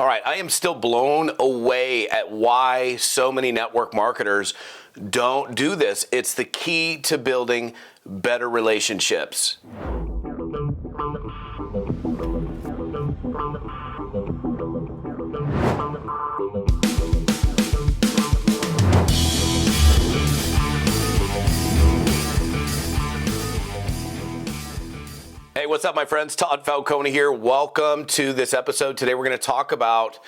All right, I am still blown away at why so many network marketers don't do this. It's the key to building better relationships. Hey, what's up, my friends? Todd Falcone here. Welcome to this episode. Today we're going to talk about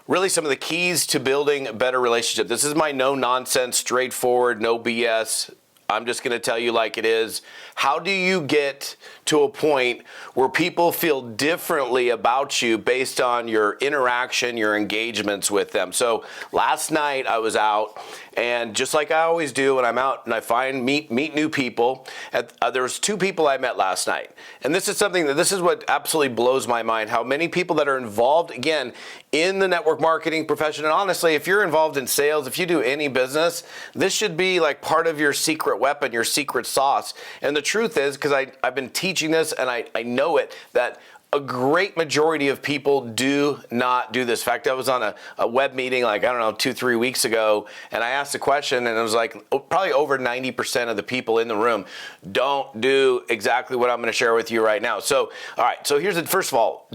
really some of the keys to building a better relationship. This is my no-nonsense, straightforward, no BS. I'm just going to tell you like it is. How do you get to a point where people feel differently about you based on your interaction, your engagements with them? So last night I was out, and just like I always do when I'm out and I meet new people, there was two people I met last night. And this is what absolutely blows my mind, how many people that are involved, again, in the network marketing profession. And honestly, if you're involved in sales, if you do any business, this should be like part of your secret weapon, your secret sauce. And the truth is, because I've been teaching this and I know it, that a great majority of people do not do this. In fact, I was on a web meeting 2-3 weeks ago, and I asked a question, and it was like probably over 90% of the people in the room don't do exactly what I'm going to share with you right now. So, all right. So here's first of all,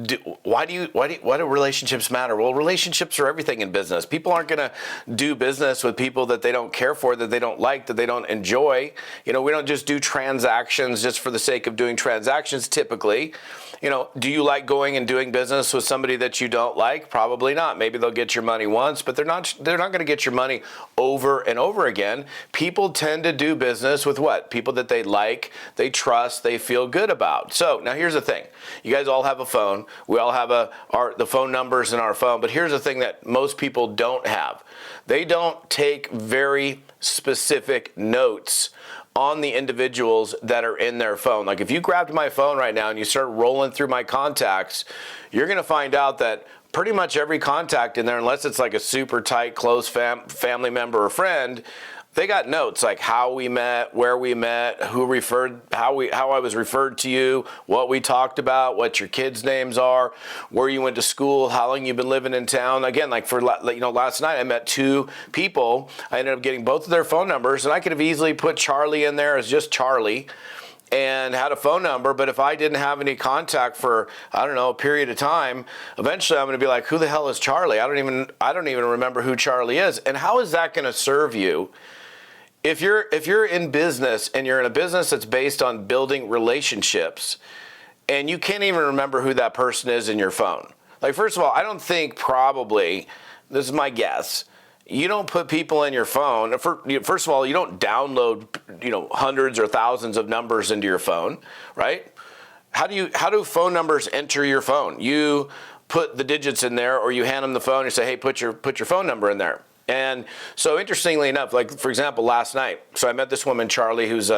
why do relationships matter? Well, relationships are everything in business. People aren't going to do business with people that they don't care for, that they don't like, that they don't enjoy. We don't just do transactions just for the sake of doing transactions typically. Do you like going and doing business with somebody that you don't like? Probably not. Maybe they'll get your money once, but they're not going to get your money over and over again. People tend to do business with what? People that they like, they trust, they feel good about. So now here's the thing. You guys all have a phone. We all have the phone numbers in our phone, but here's the thing that most people don't have. They don't take very specific notes on the individuals that are in their phone. Like if you grabbed my phone right now and you start rolling through my contacts, you're going to find out that pretty much every contact in there, unless it's like a super tight, close family member or friend, they got notes like how we met, where we met, who referred, how I was referred to you, what we talked about, what your kids' names are, where you went to school, how long you've been living in town. Again, like for last night I met two people. I ended up getting both of their phone numbers, and I could have easily put Charlie in there as just Charlie and had a phone number, but if I didn't have any contact for, a period of time, eventually I'm going to be like, who the hell is Charlie? I don't even remember who Charlie is. And how is that going to serve you? If you're in business and you're in a business that's based on building relationships and you can't even remember who that person is in your phone. Like, first of all, I don't think probably, this is my guess, you don't put people in your phone. First of all, you don't download, hundreds or thousands of numbers into your phone, right? How do phone numbers enter your phone? You put the digits in there, or you hand them the phone and say, hey, put your phone number in there. And so interestingly enough, like for example, last night, so I met this woman, Charlie, who's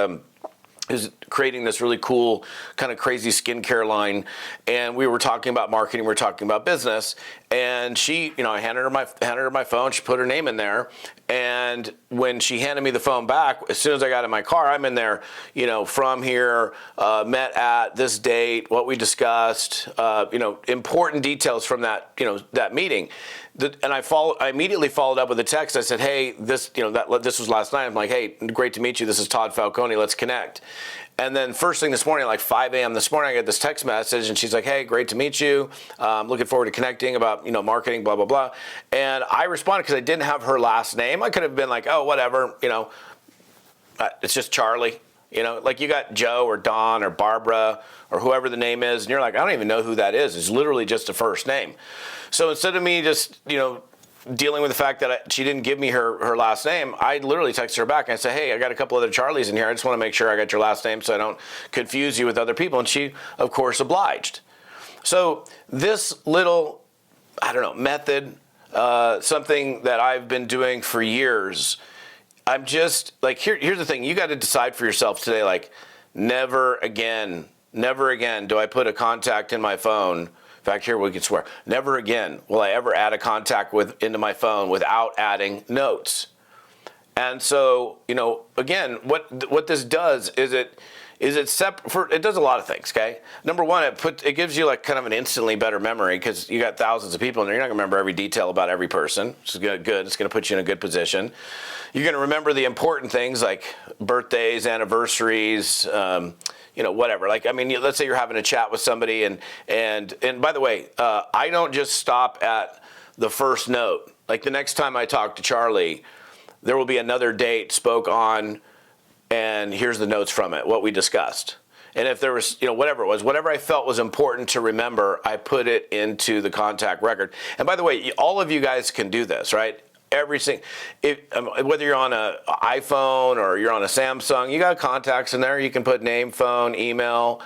creating this really cool kind of crazy skincare line, and we were talking about marketing, we were talking about business, and she, I handed her my phone, she put her name in there, and when she handed me the phone back, as soon as I got in my car, I'm in there, from here, met at this date, what we discussed, important details from that, that meeting. And I immediately followed up with a text. I said, hey, this was last night. I'm like, hey, great to meet you. This is Todd Falcone. Let's connect. And then first thing this morning, like 5 a.m. this morning, I get this text message, and she's like, hey, great to meet you. Looking forward to connecting about, marketing, blah, blah, blah. And I responded because I didn't have her last name. I could have been like, oh, whatever, it's just Charlie. Like you got Joe or Don or Barbara or whoever the name is, and you're like, I don't even know who that is. It's literally just a first name. So instead of me just, dealing with the fact that she didn't give me her last name, I literally texted her back and I said, hey, I got a couple other Charlies in here. I just want to make sure I got your last name so I don't confuse you with other people. And she, of course, obliged. So this little, method, something that I've been doing for years, I'm just like, here's the thing. You got to decide for yourself today, like never again do I put a contact in my phone. In fact, here we can swear, never again will I ever add a contact into my phone without adding notes. And so, again, what this does is is it does a lot of things, okay? Number one, it gives you like kind of an instantly better memory because you got thousands of people in there. You're not going to remember every detail about every person. Which is good. It's going to put you in a good position. You're going to remember the important things like birthdays, anniversaries, whatever. Like, I mean, let's say you're having a chat with somebody and by the way, I don't just stop at the first note. Like the next time I talk to Charlie, there will be another date spoke on, and here's the notes from it, what we discussed. And if there was, whatever it was, whatever I felt was important to remember, I put it into the contact record. And by the way, all of you guys can do this, right? Whether you're on an iPhone or you're on a Samsung, you got contacts in there. You can put name, phone, email,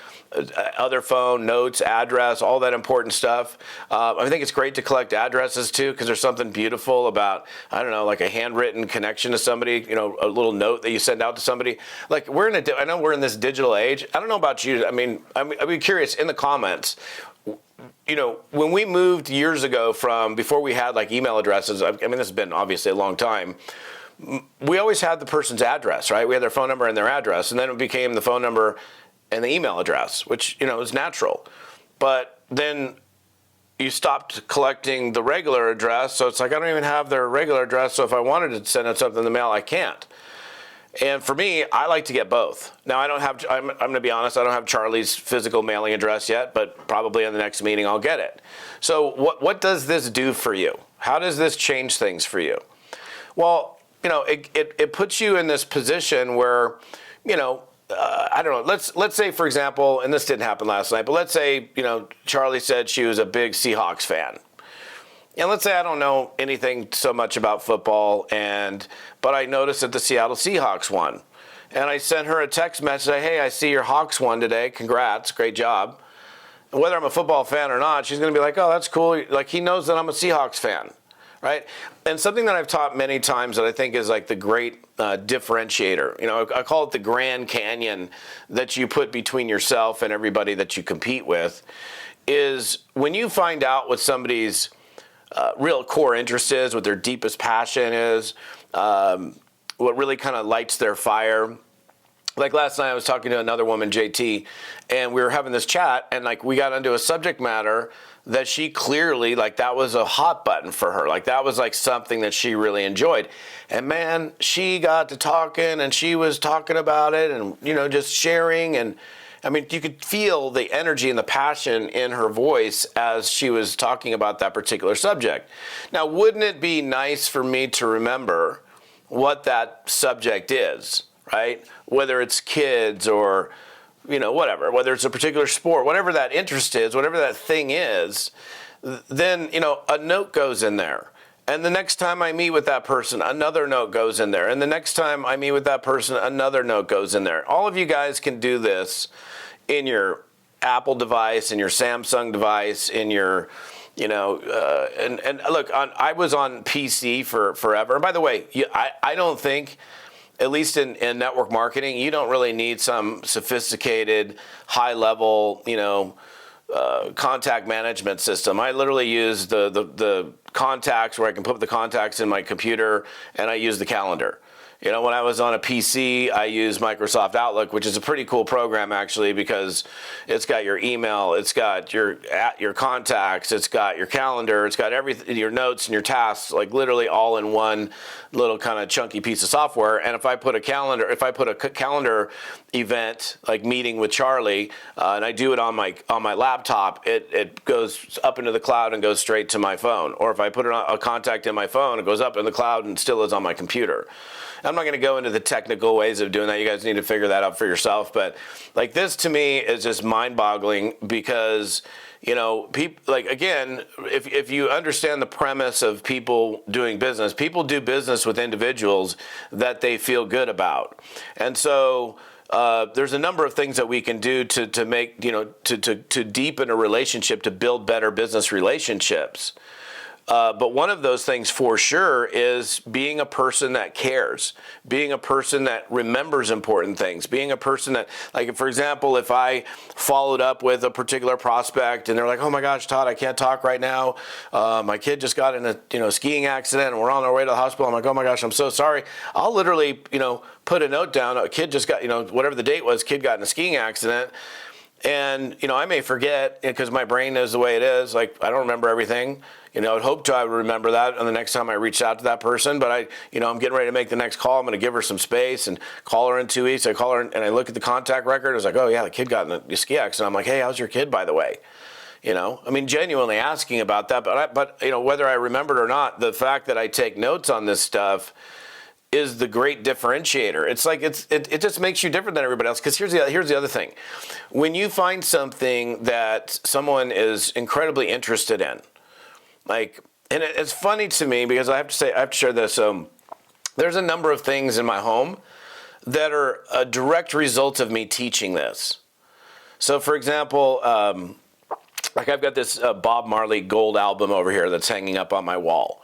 other phone, notes, address, all that important stuff. I think it's great to collect addresses too, because there's something beautiful about, I don't know, like a handwritten connection to somebody, a little note that you send out to somebody. Like I know we're in this digital age. I don't know about you. I mean, I'd be curious in the comments. When we moved years ago from before we had like email addresses, I mean, this has been obviously a long time. We always had the person's address, right? We had their phone number and their address, and then it became the phone number and the email address, which, is natural. But then you stopped collecting the regular address, so it's like I don't even have their regular address, so if I wanted to send them something in the mail, I can't. And for me, I like to get both. Now, I'm going to be honest, I don't have Charlie's physical mailing address yet, but probably in the next meeting I'll get it. So what does this do for you? How does this change things for you? Well, it puts you in this position where, I don't know, let's say, for example, and this didn't happen last night, but let's say, Charlie said she was a big Seahawks fan. And let's say I don't know anything so much about football, but I noticed that the Seattle Seahawks won. And I sent her a text message, hey, I see your Hawks won today. Congrats, great job. And whether I'm a football fan or not, she's going to be like, oh, that's cool. Like, he knows that I'm a Seahawks fan, right? And something that I've taught many times that I think is like the great differentiator. I call it the Grand Canyon that you put between yourself and everybody that you compete with, is when you find out what somebody's real core interest is, what their deepest passion is, what really kind of lights their fire. Like last night I was talking to another woman, JT, and we were having this chat, and like we got into a subject matter that she clearly, like that was a hot button for her. Like that was like something that she really enjoyed. And man, she got to talking and she was talking about it and, just sharing. And I mean, you could feel the energy and the passion in her voice as she was talking about that particular subject. Now, wouldn't it be nice for me to remember what that subject is, right? Whether it's kids or, whatever, whether it's a particular sport, whatever that interest is, whatever that thing is, then, a note goes in there. And the next time I meet with that person, another note goes in there. And the next time I meet with that person, another note goes in there. All of you guys can do this in your Apple device, in your Samsung device, in your, and look, I was on PC for forever. And by the way, I don't think, at least in network marketing, you don't really need some sophisticated, high-level, contact management system. I literally use the contacts where I can put the contacts in my computer, and I use the calendar. When I was on a PC, I used Microsoft Outlook, which is a pretty cool program actually, because it's got your email, it's got your contacts, it's got your calendar, it's got everything, your notes and your tasks, like literally all in one little kind of chunky piece of software. And if I put a calendar event like meeting with Charlie, and I do it on my laptop, it goes up into the cloud and goes straight to my phone. Or if I put a contact in my phone, it goes up in the cloud and still is on my computer. I'm not going to go into the technical ways of doing that. You guys need to figure that out for yourself. But like this to me is just mind-boggling because, people, like, again, if you understand the premise of people doing business, people do business with individuals that they feel good about. And so there's a number of things that we can do to make, to deepen a relationship, to build better business relationships. But one of those things for sure is being a person that cares, being a person that remembers important things, being a person that, like, for example, if I followed up with a particular prospect and they're like, oh my gosh, Todd, I can't talk right now. My kid just got in a skiing accident and we're on our way to the hospital. I'm like, oh my gosh, I'm so sorry. I'll literally, put a note down. A kid just got, whatever the date was, kid got in a skiing accident. And, I may forget because my brain is the way it is. Like, I don't remember everything. I'd hope I would remember that on the next time I reached out to that person. But I'm getting ready to make the next call. I'm going to give her some space and call her in 2 weeks. I call her and I look at the contact record. I was like, oh yeah, the kid got in the ski accident. I'm like, hey, how's your kid, by the way? Genuinely asking about that. But whether I remembered or not, the fact that I take notes on this stuff is the great differentiator. It's like it just makes you different than everybody else. Because here's the other thing: when you find something that someone is incredibly interested in, and it's funny to me because I have to share this. There's a number of things in my home that are a direct result of me teaching this. So, for example, I've got this Bob Marley gold album over here that's hanging up on my wall.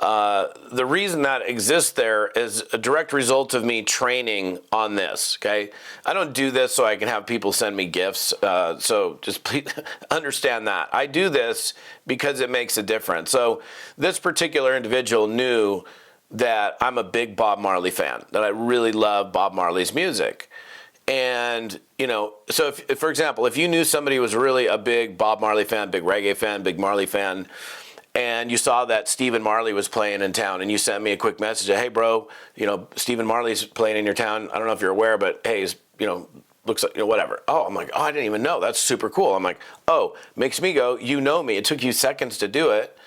The reason that exists there is a direct result of me training on this, okay? I don't do this so I can have people send me gifts, so just please understand that. I do this because it makes a difference. So this particular individual knew that I'm a big Bob Marley fan, that I really love Bob Marley's music. And, so if, for example, if you knew somebody was really a big Bob Marley fan, big reggae fan, big Marley fan, and you saw that Stephen Marley was playing in town, and you sent me a quick message, hey, bro, Stephen Marley's playing in your town. I don't know if you're aware, but hey, looks like, whatever. Oh, I'm like, oh, I didn't even know. That's super cool. I'm like, oh, makes me go, me. It took you seconds to do it.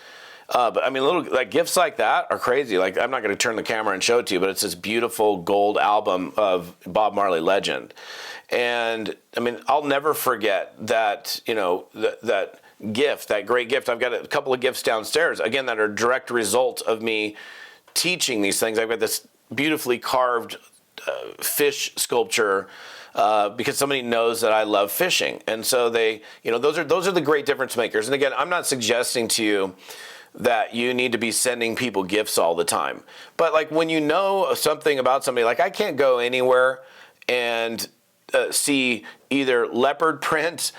But little gifts like that are crazy. Like, I'm not going to turn the camera and show it to you, but it's this beautiful gold album of Bob Marley legend. And I'll never forget that, that gift, that great gift. I've got a couple of gifts downstairs, again, that are a direct result of me teaching these things. I've got this beautifully carved fish sculpture because somebody knows that I love fishing. And so they, those are the great difference makers. And again, I'm not suggesting to you that you need to be sending people gifts all the time. But when you know something about somebody, I can't go anywhere and see either leopard print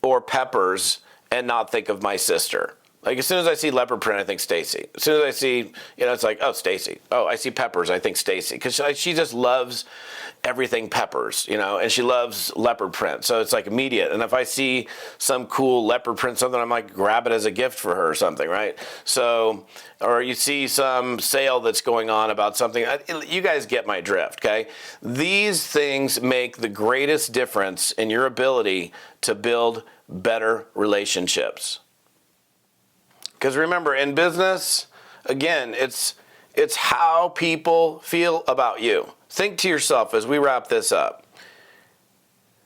or peppers and not think of my sister. As soon as I see leopard print, I think Stacy. As soon as I see, it's like, oh, Stacy. Oh, I see peppers, I think Stacy. Because she just loves everything peppers, and she loves leopard print. So it's immediate. And if I see some cool leopard print, something, I'm like, grab it as a gift for her or something, right? So, or you see some sale that's going on about something. You guys get my drift, okay? These things make the greatest difference in your ability to build better relationships. Because remember, in business, again, it's how people feel about you. Think to yourself as we wrap this up.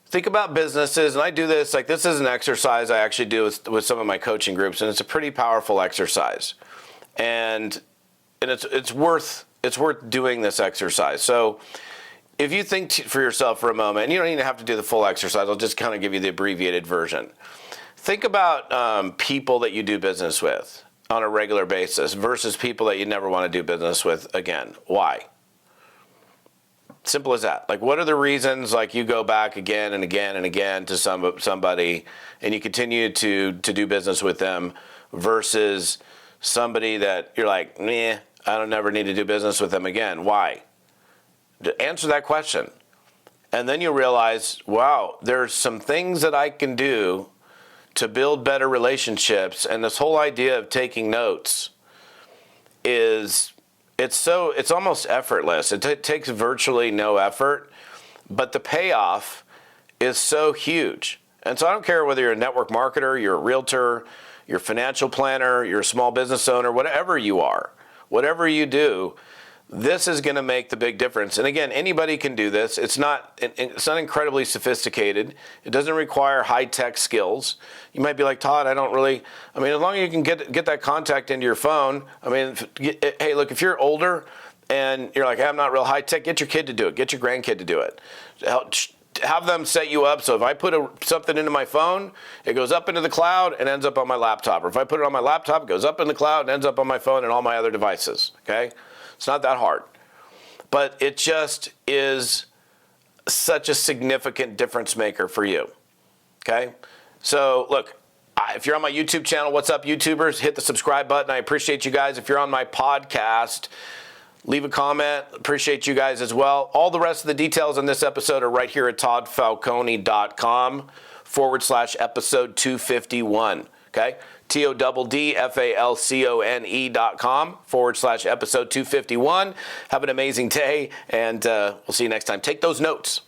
Think about businesses, and I do this, this is an exercise I actually do with some of my coaching groups, and it's a pretty powerful exercise. And it's worth doing this exercise. So if you think for yourself for a moment, and you don't even have to do the full exercise, I'll just kind of give you the abbreviated version. Think about people that you do business with on a regular basis versus people that you never want to do business with again. Why? Simple as that. What are the reasons you go back again and again and again to somebody and you continue to do business with them versus somebody that you're like, meh, I don't never need to do business with them again. Why? Answer that question. And then you'll realize, wow, there's some things that I can do to build better relationships. And this whole idea of taking notes it's almost effortless. It takes virtually no effort, but the payoff is so huge. And so I don't care whether you're a network marketer, you're a realtor, you're a financial planner, you're a small business owner, whatever you are, whatever you do, this is going to make the big difference. And again, anybody can do this. It's not incredibly sophisticated. It doesn't require high-tech skills. You might be like, Todd, as long as you can get that contact into your phone. Hey, look, if you're older and you're like, hey, I'm not real high-tech, get your kid to do it. Get your grandkid to do it. have them set you up so if I put something into my phone, it goes up into the cloud and ends up on my laptop. Or if I put it on my laptop, it goes up in the cloud and ends up on my phone and all my other devices, okay? It's not that hard. But it just is such a significant difference maker for you, okay? So look, if you're on my YouTube channel, what's up, YouTubers? Hit the subscribe button. I appreciate you guys. If you're on my podcast, leave a comment. Appreciate you guys as well. All the rest of the details on this episode are right here at toddfalcone.com/episode 251. Okay? TODDFALCONE.com/episode 251. Have an amazing day, and we'll see you next time. Take those notes.